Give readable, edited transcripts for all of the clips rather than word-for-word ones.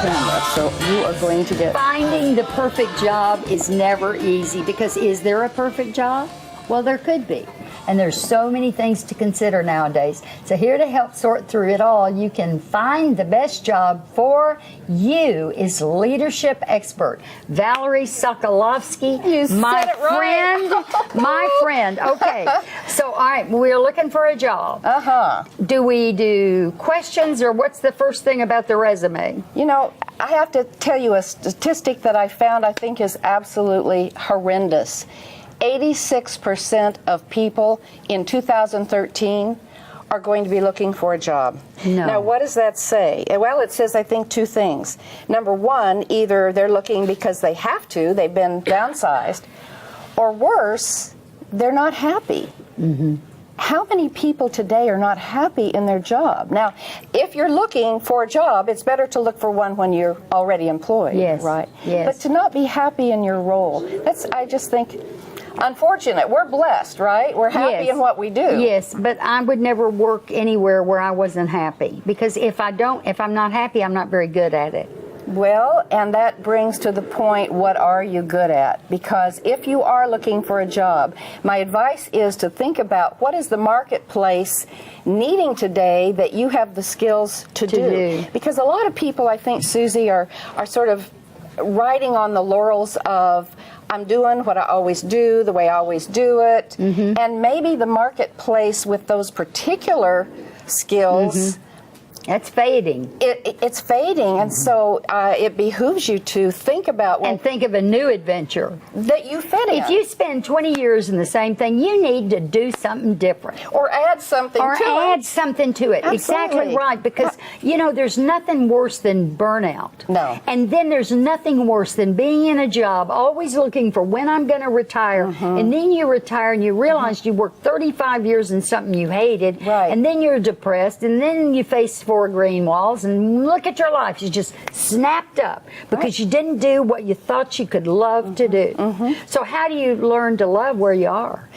camera, so you are going to get... Finding the perfect job is never easy, because is there a perfect job? Well, there could be. And there's so many things to consider nowadays. So here to help sort through it all, you can find the best job for you is leadership expert Valerie Sokolovsky. My friend. Okay. So, all right, we're looking for a job. Do we do questions, or what's the first thing about the resume? You know, I have to tell you a statistic that I found I think is absolutely horrendous. 86% of people in 2013 are going to be looking for a job. No. Now, what does that say? Well, it says, I think, two things. Number one, either they're looking because they have to, they've been downsized, or worse, they're not happy. How many people today are not happy in their job? Now, if you're looking for a job, it's better to look for one when you're already employed, right? Yes. But to not be happy in your role, that's, I just think, unfortunate. We're blessed, right? We're happy in what we do. Yes, but I would never work anywhere where I wasn't happy, because if I'm not happy, I'm not very good at it. Well, and that brings to the point, what are you good at? Because if you are looking for a job, my advice is to think about what is the marketplace needing today that you have the skills to do. Because a lot of people, I think, Susie, are sort of riding on the laurels of, I'm doing what I always do, the way I always do it, and maybe the marketplace with those particular skills, that's fading. It's fading, and so it behooves you to think about... and think of a new adventure. That you fit in. If you spend 20 years in the same thing, you need to do something different. Or add something to it. Or add something to it. Absolutely. Exactly right, because, you know, there's nothing worse than burnout. No. And then there's nothing worse than being in a job, always looking for when I'm going to retire, and then you retire and you realize you worked 35 years in something you hated, and then you're depressed, and then you face four green walls, and look at your life. You just snapped up because you didn't do what you thought you could love to do. So how do you learn to love where you are?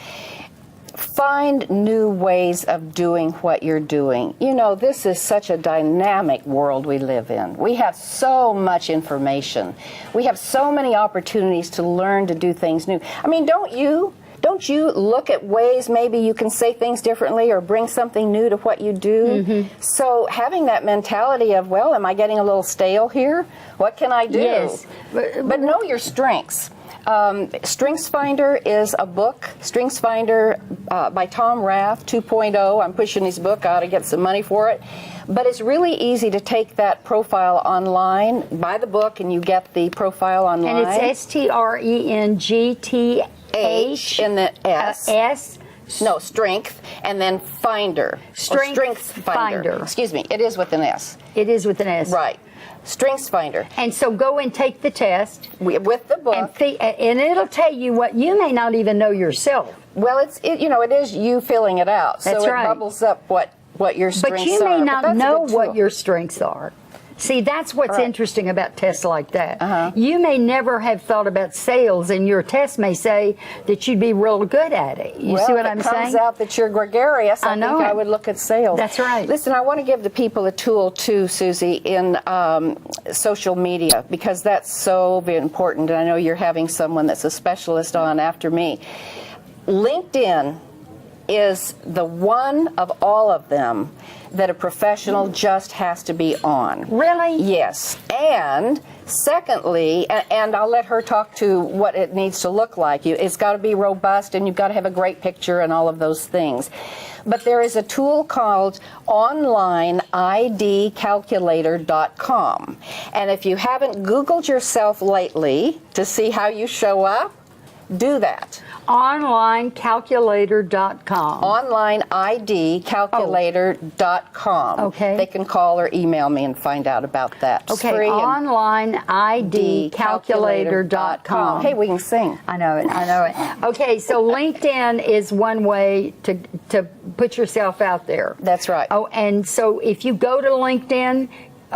Find new ways of doing what you're doing. You know, this is such a dynamic world we live in. We have so much information. We have so many opportunities to learn to do things new. I mean, don't you look at ways maybe you can say things differently or bring something new to what you do? So having that mentality of, well, am I getting a little stale here? What can I do? Yes. But know your strengths. StrengthsFinder is a book. StrengthsFinder by Tom Rath 2.0. I'm pushing his book. I ought to get some money for it. But it's really easy to take that profile online, buy the book, and you get the profile online. And it's StrengthH and the S. No, strength, and then finder. StrengthsFinder. Excuse me, it is with an S. It is with an S. Right. StrengthsFinder. And so go and take the test. With the book. And it'll tell you what you may not even know yourself. Well, it is you filling it out. That's so right. it bubbles up what your strengths are. But you may not know what your strengths are. See, that's what's interesting about tests like that. You may never have thought about sales, and your test may say that you'd be real good at it. You see what I'm saying? If it comes out that you're gregarious, I think I would look at sales. That's right. Listen, I want to give the people a tool, too, Susie, in social media, because that's so very important, and I know you're having someone that's a specialist on after me. LinkedIn is the one of all of them that a professional just has to be on. Really? Yes. And secondly, and I'll let her talk to what it needs to look like. It's got to be robust, and you've got to have a great picture and all of those things. But there is a tool called OnlineIDCalculator.com. And if you haven't Googled yourself lately to see how you show up, do that. OnlineCalculator.com. OnlineIDCalculator.com. Okay. They can call or email me and find out about that. Okay, OnlineIDCalculator.com. Hey, we can sing. I know it. Okay, so LinkedIn is one way to put yourself out there. That's right. Oh, and so if you go to LinkedIn,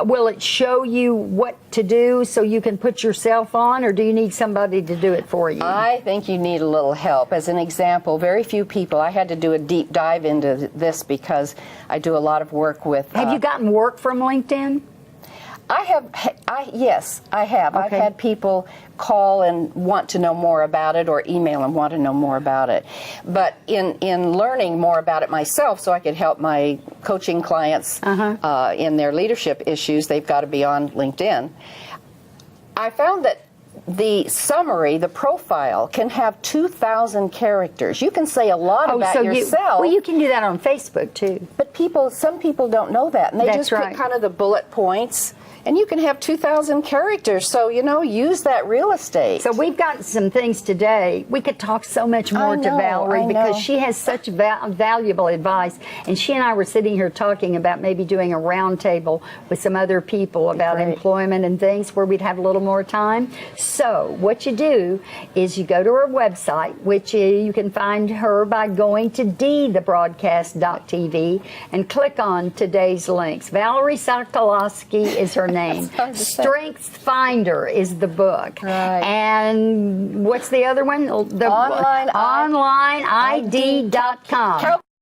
will it show you what to do so you can put yourself on, or do you need somebody to do it for you? I think you need a little help. As an example, very few people, I had to do a deep dive into this because I do a lot of work with... Have you gotten work from LinkedIn? Yes, I have. I've Okay. had people call and want to know more about it, or email and want to know more about it. But in learning more about it myself, so I could help my coaching clients in their leadership issues, they've got to be on LinkedIn. I found that the summary, the profile, can have 2,000 characters. You can say a lot about yourself. Well, you can do that on Facebook too. But some people don't know that, and they That's just right. put kind of the bullet points, and you can have 2,000 characters. So, use that real estate. So we've got some things today. We could talk so much more to Valerie because she has such valuable advice. And she and I were sitting here talking about maybe doing a round table with some other people about employment and things where we'd have a little more time. So what you do is you go to her website, which you can find her by going to dthebroadcast.tv and click on today's links. Valerie Sokolowski is her name. Strengths Finder is the book. Right. And what's the other one? The OnlineID.com. OnlineID.com.